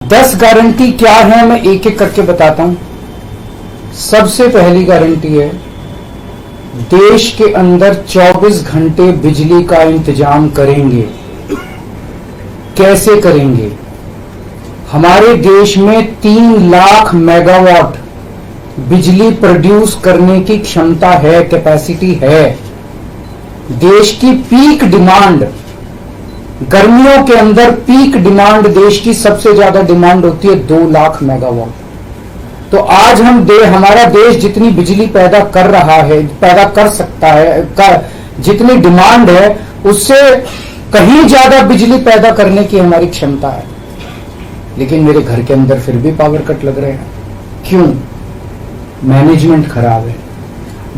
10 guarantee क्या है मैं एक एक करके बताता हूं। सबसे पहली गारंटी है, देश के अंदर 24 घंटे बिजली का इंतजाम करेंगे। कैसे करेंगे? हमारे देश में 3 लाख मेगावाट बिजली प्रोड्यूस करने की क्षमता है, कैपेसिटी है। देश की पीक डिमांड, गर्मियों के अंदर पीक डिमांड, देश की सबसे ज्यादा डिमांड होती है 2 लाख मेगावाट। तो आज हमारा देश जितनी बिजली पैदा कर रहा है, पैदा कर सकता है, जितनी डिमांड है उससे कहीं ज्यादा बिजली पैदा करने की हमारी क्षमता है। लेकिन मेरे घर के अंदर फिर भी पावर कट लग रहे हैं। क्यों? मैनेजमेंट खराब है।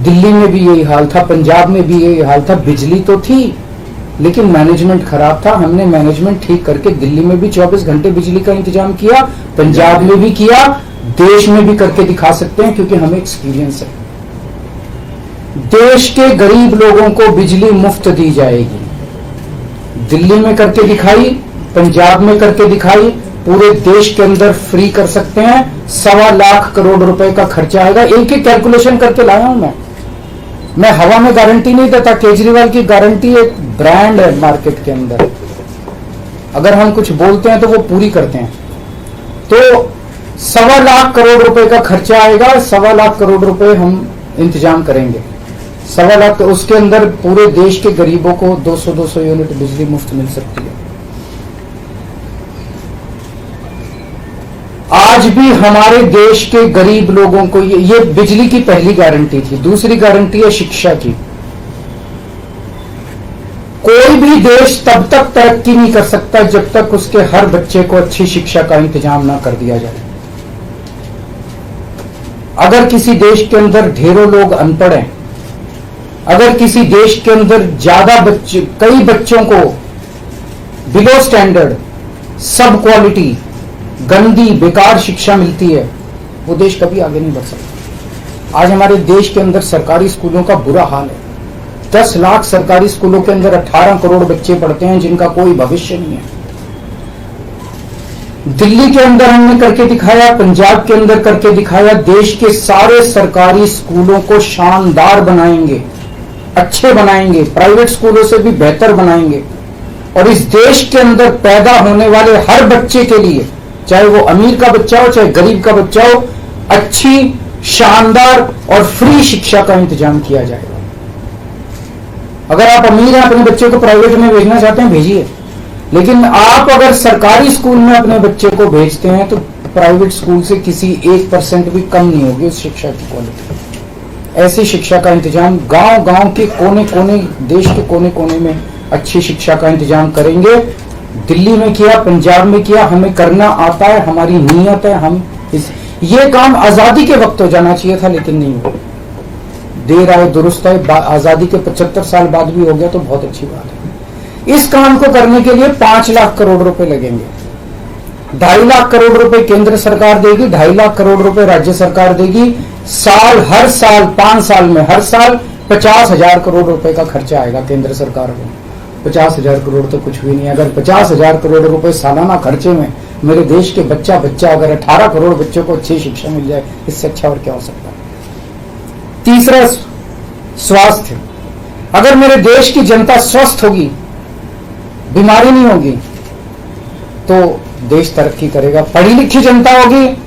दिल्ली में भी यही हाल था, पंजाब में भी यही हाल था। बिजली तो थी लेकिन मैनेजमेंट खराब था। हमने मैनेजमेंट ठीक करके दिल्ली में भी 24 घंटे बिजली का इंतजाम किया, पंजाब में भी किया, देश में भी करके दिखा सकते हैं क्योंकि हमें एक्सपीरियंस है। देश के गरीब लोगों को बिजली मुफ्त दी जाएगी। दिल्ली में करके दिखाई, पंजाब में करके दिखाई, पूरे देश के अंदर फ्री कर सकते हैं। 1.25 लाख करोड़ रुपए का खर्चा आएगा। एक एक कैलकुलेशन करके लाया हूं मैं हवा में गारंटी नहीं देता। केजरीवाल की गारंटी एक ब्रांड है मार्केट के अंदर। अगर हम कुछ बोलते हैं तो वो पूरी करते हैं। तो 1.25 लाख करोड़ रुपए का खर्चा आएगा। 1.25 लाख करोड़ रुपए हम इंतजाम करेंगे। 1.25 लाख, तो उसके अंदर पूरे देश के गरीबों को 200 यूनिट बिजली मुफ्त मिल सकती है। आज भी हमारे देश के गरीब लोगों को ये बिजली की पहली गारंटी थी। दूसरी गारंटी है शिक्षा की। कोई भी देश तब तक तरक्की नहीं कर सकता जब तक उसके हर बच्चे को अच्छी शिक्षा का इंतजाम ना कर दिया जाए। अगर किसी देश के अंदर ढेरों लोग अनपढ़ हैं, अगर किसी देश के अंदर ज्यादा बच्चे, कई बच्चों को बिलो स्टैंडर्ड, सब क्वालिटी, गंदी बेकार शिक्षा मिलती है, वो देश कभी आगे नहीं बढ़ सकता। आज हमारे देश के अंदर सरकारी स्कूलों का बुरा हाल है। 10 लाख सरकारी स्कूलों के अंदर 18 करोड़ बच्चे पढ़ते हैं जिनका कोई भविष्य नहीं है। दिल्ली के अंदर हमने करके दिखाया, पंजाब के अंदर करके दिखाया। देश के सारे सरकारी स्कूलों को शानदार बनाएंगे, अच्छे बनाएंगे, प्राइवेट स्कूलों से भी बेहतर बनाएंगे। और इस देश के अंदर पैदा होने वाले हर बच्चे के लिए, चाहे वो अमीर का बच्चा हो चाहे गरीब का बच्चा हो, अच्छी, शानदार और फ्री शिक्षा का इंतजाम किया जाएगा। अगर आप अमीर हैं, अपने बच्चे को प्राइवेट में भेजना चाहते हैं, भेजिए। लेकिन आप अगर सरकारी स्कूल में अपने बच्चे को भेजते हैं तो प्राइवेट स्कूल से किसी 1% भी कम नहीं होगी उस शिक्षा की क्वालिटी। ऐसी शिक्षा का इंतजाम गांव-गांव के कोने-कोने, देश के कोने-कोने में अच्छी शिक्षा का इंतजाम करेंगे। दिल्ली में किया, पंजाब में किया, हमें करना आता है, हमारी नीयत है। ये काम आजादी के वक्त हो जाना चाहिए था लेकिन नहीं हुआ। देर आए दुरुस्त है। आजादी के 75 साल बाद भी हो गया तो बहुत अच्छी बात है। इस काम को करने के लिए 5 लाख करोड़ रुपए लगेंगे। 2.5 लाख करोड़ रुपए केंद्र सरकार देगी, 2.5 लाख करोड़ रुपए राज्य सरकार देगी। हर साल 5 साल में हर साल 50,000 करोड़ रुपए का खर्चा आएगा केंद्र सरकार को। 50,000 करोड़ तो कुछ भी नहीं। अगर 50,000 करोड़ रुपए सालाना खर्चे में मेरे देश के बच्चा अगर 18 करोड़ बच्चों को अच्छी शिक्षा मिल जाए, इससे अच्छा और क्या हो सकता है। तीसरा, स्वास्थ्य। अगर मेरे देश की जनता स्वस्थ होगी, बीमारी नहीं होगी, तो देश तरक्की करेगा। पढ़ी लिखी जनता होगी,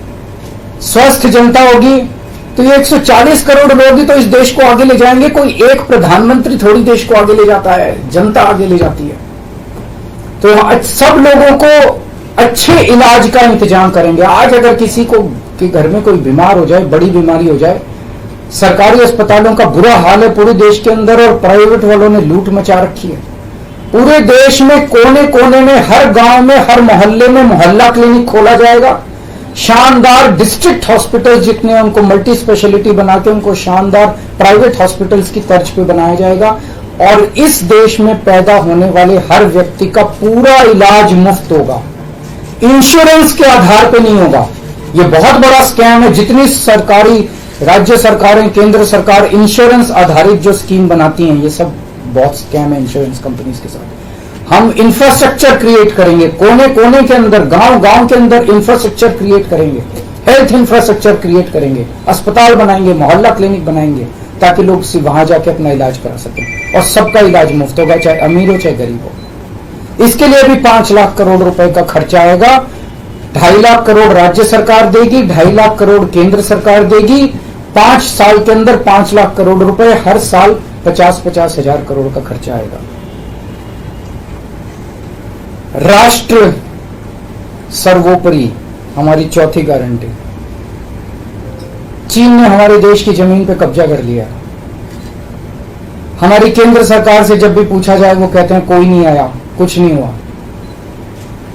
स्वस्थ जनता होगी, तो ये 140 करोड़ लोग ही तो इस देश को आगे ले जाएंगे। कोई एक प्रधानमंत्री थोड़ी देश को आगे ले जाता है, जनता आगे ले जाती है। तो सब लोगों को अच्छे इलाज का इंतजाम करेंगे। आज अगर किसी को के घर में कोई बीमार हो जाए, बड़ी बीमारी हो जाए, सरकारी अस्पतालों का बुरा हाल है पूरे देश के अंदर और प्राइवेट वालों ने लूट मचा रखी है। पूरे देश में कोने कोने में, हर गांव में, हर मोहल्ले में मोहल्ला क्लिनिक खोला जाएगा। शानदार डिस्ट्रिक्ट हॉस्पिटल जितने, उनको मल्टी स्पेशलिटी बना के उनको शानदार प्राइवेट हॉस्पिटल्स की तर्ज पे बनाया जाएगा। और इस देश में पैदा होने वाले हर व्यक्ति का पूरा इलाज मुफ्त होगा, इंश्योरेंस के आधार पे नहीं होगा। ये बहुत बड़ा स्कैम है। जितनी सरकारी, राज्य सरकारें, केंद्र सरकार इंश्योरेंस आधारित जो स्कीम बनाती हैं, ये सब बहुत स्कैम है इंश्योरेंस कंपनीज के साथ। हम इंफ्रास्ट्रक्चर क्रिएट करेंगे, कोने कोने के अंदर, गांव गांव के अंदर इंफ्रास्ट्रक्चर क्रिएट करेंगे, हेल्थ इंफ्रास्ट्रक्चर क्रिएट करेंगे, अस्पताल बनाएंगे, मोहल्ला क्लिनिक बनाएंगे, ताकि लोग सिर्फ वहां जाके अपना इलाज करा सकें और सबका इलाज मुफ्त होगा, चाहे अमीर हो चाहे गरीब हो। इसके लिए भी 5 लाख करोड़ रुपए का खर्चा आएगा। 2.5 लाख करोड़ राज्य सरकार देगी, 2.5 लाख करोड़ केंद्र सरकार देगी। 5 साल के अंदर 5 लाख करोड़ रुपए, हर साल 50-50 हजार करोड़ का खर्चा आएगा। राष्ट्र सर्वोपरि हमारी चौथी गारंटी। चीन ने हमारे देश की जमीन पर कब्जा कर लिया। हमारी केंद्र सरकार से जब भी पूछा जाए वो कहते हैं कोई नहीं आया, कुछ नहीं हुआ।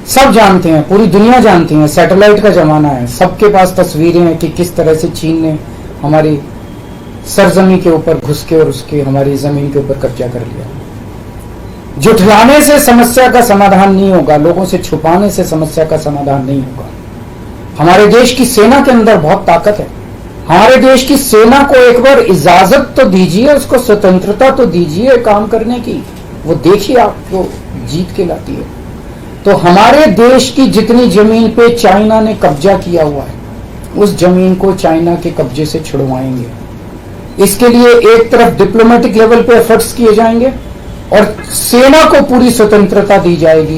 सब जानते हैं, पूरी दुनिया जानती है, सैटेलाइट का जमाना है, सबके पास तस्वीरें हैं कि किस तरह से चीन ने हमारी सरजमी के ऊपर घुस के और उसके हमारी जमीन के ऊपर कब्जा कर लिया। जुठलाने से समस्या का समाधान नहीं होगा, लोगों से छुपाने से समस्या का समाधान नहीं होगा। हमारे देश की सेना के अंदर बहुत ताकत है। हमारे देश की सेना को एक बार इजाजत तो दीजिए, उसको स्वतंत्रता तो दीजिए काम करने की, वो देखिए आपको जीत के लाती है। तो हमारे देश की जितनी जमीन पे चाइना ने कब्जा किया हुआ है, उस जमीन को चाइना के कब्जे से छुड़वाएंगे। इसके लिए एक तरफ डिप्लोमेटिक लेवल पे एफर्ट्स किए जाएंगे और सेना को पूरी स्वतंत्रता दी जाएगी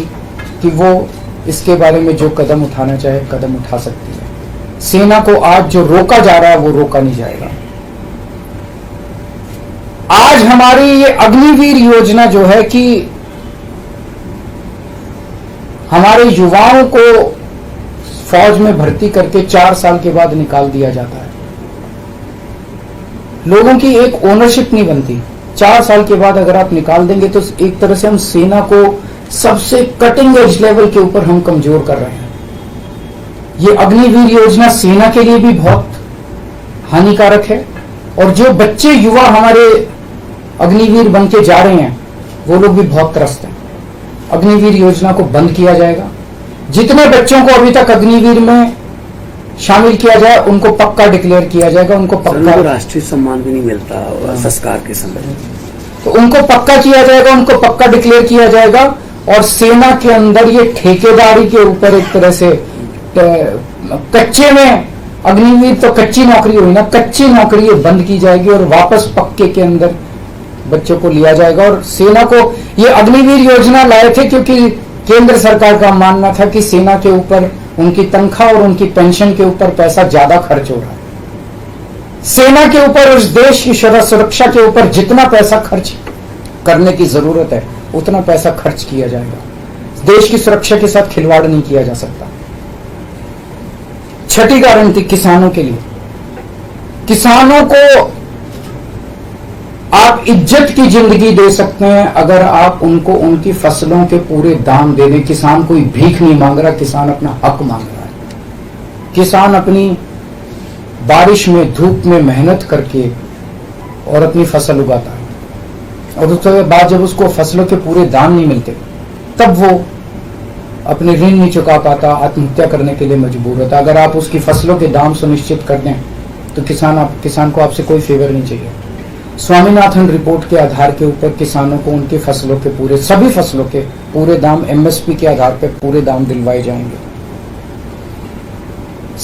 कि वो इसके बारे में जो कदम उठाना चाहे कदम उठा सकती है। सेना को आज जो रोका जा रहा है वो रोका नहीं जाएगा। आज हमारी ये अग्निवीर योजना जो है कि हमारे युवाओं को फौज में भर्ती करके 4 साल के बाद निकाल दिया जाता है। लोगों की एक ओनरशिप नहीं बनती। 4 साल के बाद अगर आप निकाल देंगे तो एक तरह से हम सेना को सबसे कटिंग एज लेवल के ऊपर हम कमजोर कर रहे हैं। ये अग्निवीर योजना सेना के लिए भी बहुत हानिकारक है और जो बच्चे युवा हमारे अग्निवीर बन के जा रहे हैं वो लोग भी बहुत त्रस्त हैं। अग्निवीर योजना को बंद किया जाएगा। जितने बच्चों को अभी तक अग्निवीर में शामिल किया जाए उनको पक्का डिक्लेयर किया जाएगा, उनको पक्का राष्ट्रीय सम्मान भी नहीं मिलता संस्कार के समय, तो उनको पक्का किया जाएगा, उनको पक्का डिक्लेयर किया जाएगा। और सेना के अंदर ये ठेकेदारी के ऊपर एक तरह से कच्चे में अग्निवीर तो कच्ची नौकरी हुई ना, कच्ची नौकरी ये बंद की जाएगी और वापस पक्के के अंदर बच्चों को लिया जाएगा। और सेना को ये अग्निवीर योजना लाए थे क्योंकि केंद्र सरकार का मानना था कि सेना के ऊपर उनकी तनख्वाह और उनकी पेंशन के ऊपर पैसा ज्यादा खर्च हो रहा है। सेना के ऊपर, उस देश की सुरक्षा के ऊपर जितना पैसा खर्च करने की जरूरत है उतना पैसा खर्च किया जाएगा। देश की सुरक्षा के साथ खिलवाड़ नहीं किया जा सकता। छठी गारंटी किसानों के लिए। किसानों को आप इज्जत की जिंदगी दे सकते हैं अगर आप उनको उनकी फसलों के पूरे दाम दे दें। किसान कोई भीख नहीं मांग रहा, किसान अपना हक मांग रहा है। किसान अपनी बारिश में, धूप में मेहनत करके और अपनी फसल उगाता है और उसके बाद जब उसको फसलों के पूरे दाम नहीं मिलते तब वो अपने ऋण नहीं चुका पाता, आत्महत्या करने के लिए मजबूर होता। अगर आप उसकी फसलों के दाम सुनिश्चित कर दें तो किसान को आपसे कोई फेवर नहीं चाहिए। स्वामीनाथन रिपोर्ट के आधार के ऊपर किसानों को उनकी फसलों के पूरे, सभी फसलों के पूरे दाम एमएसपी के आधार पर पूरे दाम दिलवाए जाएंगे।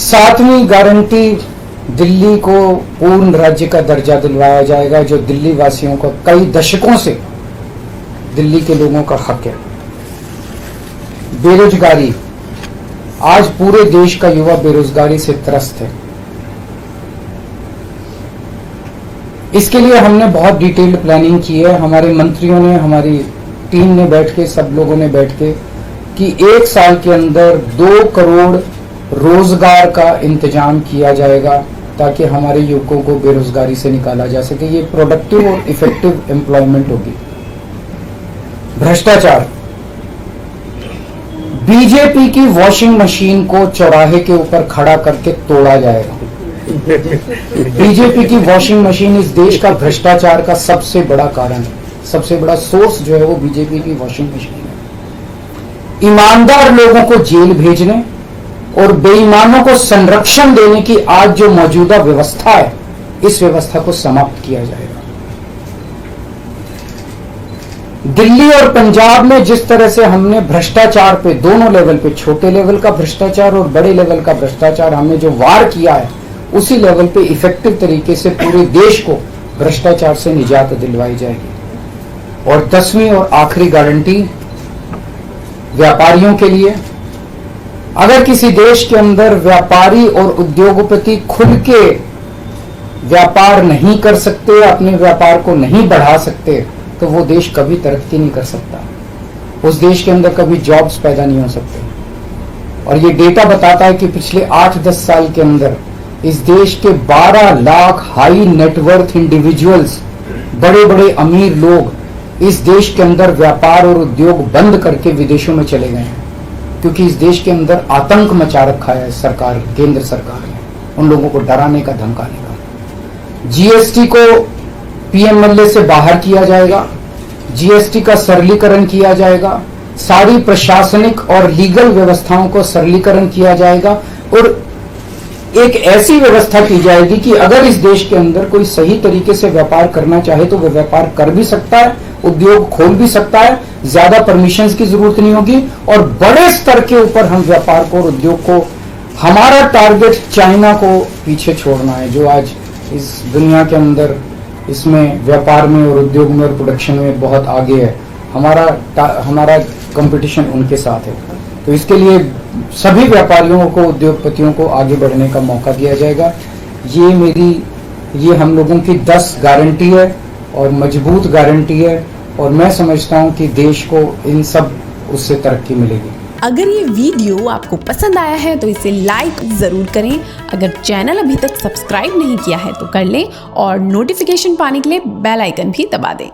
7वीं गारंटी, दिल्ली को पूर्ण राज्य का दर्जा दिलवाया जाएगा, जो दिल्ली वासियों को कई दशकों से दिल्ली के लोगों का हक है। बेरोजगारी, आज पूरे देश का युवा बेरोजगारी से त्रस्त है। इसके लिए हमने बहुत डिटेल्ड प्लानिंग की है। हमारे मंत्रियों ने, हमारी टीम ने बैठ के, सब लोगों ने बैठ के कि 1 साल के अंदर 2 करोड़ रोजगार का इंतजाम किया जाएगा ताकि हमारे युवकों को बेरोजगारी से निकाला जा सके। ये प्रोडक्टिव और इफेक्टिव एम्प्लॉयमेंट होगी। भ्रष्टाचार, बीजेपी की वॉशिंग मशीन को चौराहे के ऊपर खड़ा करके तोड़ा जाएगा। बीजेपी की वॉशिंग मशीन इस देश का भ्रष्टाचार का सबसे बड़ा कारण है। सबसे बड़ा सोर्स जो है वो बीजेपी की वॉशिंग मशीन है। ईमानदार लोगों को जेल भेजने और बेईमानों को संरक्षण देने की आज जो मौजूदा व्यवस्था है, इस व्यवस्था को समाप्त किया जाएगा। दिल्ली और पंजाब में जिस तरह से हमने भ्रष्टाचार पे दोनों लेवल पे, छोटे लेवल का भ्रष्टाचार और बड़े लेवल का भ्रष्टाचार, हमने जो वार किया है, उसी लेवल पे इफेक्टिव तरीके से पूरे देश को भ्रष्टाचार से निजात दिलवाई जाएगी। और 10वीं और आखिरी गारंटी व्यापारियों के लिए, अगर किसी देश के अंदर व्यापारी और उद्योगपति खुल के व्यापार नहीं कर सकते, अपने व्यापार को नहीं बढ़ा सकते, तो वो देश कभी तरक्की नहीं कर सकता, उस देश के अंदर कभी जॉब्स पैदा नहीं हो सकते। और ये डेटा बताता है कि पिछले 8-10 साल के अंदर इस देश के 12 लाख हाई नेटवर्थ इंडिविजुअल्स, बड़े बड़े अमीर लोग इस देश के अंदर व्यापार और उद्योग बंद करके विदेशों में चले गए हैं, क्योंकि इस देश के अंदर आतंक मचा रखा है सरकार, केंद्र सरकार ने, उन लोगों को डराने का, धमकाने का। जीएसटी को पीएमएलए से बाहर किया जाएगा, जीएसटी का सरलीकरण किया जाएगा, सारी प्रशासनिक और लीगल व्यवस्थाओं को सरलीकरण किया जाएगा और एक ऐसी व्यवस्था की जाएगी कि अगर इस देश के अंदर कोई सही तरीके से व्यापार करना चाहे तो वो व्यापार कर भी सकता है, उद्योग खोल भी सकता है, ज्यादा परमिशंस की जरूरत नहीं होगी और बड़े स्तर के ऊपर हम व्यापार को और उद्योग को, हमारा टारगेट चाइना को पीछे छोड़ना है, जो आज इस दुनिया के अंदर इसमें व्यापार में और उद्योग में और प्रोडक्शन में बहुत आगे है। हमारा कंपटीशन उनके साथ है। तो इसके लिए सभी व्यापारियों को, उद्योगपतियों को आगे बढ़ने का मौका दिया जाएगा। ये हम लोगों की 10 गारंटी है और मजबूत गारंटी है और मैं समझता हूं कि देश को इन सब उससे तरक्की मिलेगी। अगर ये वीडियो आपको पसंद आया है तो इसे लाइक ज़रूर करें। अगर चैनल अभी तक सब्सक्राइब नहीं किया है तो कर लें और नोटिफिकेशन पाने के लिए बेल आइकन भी दबा दें।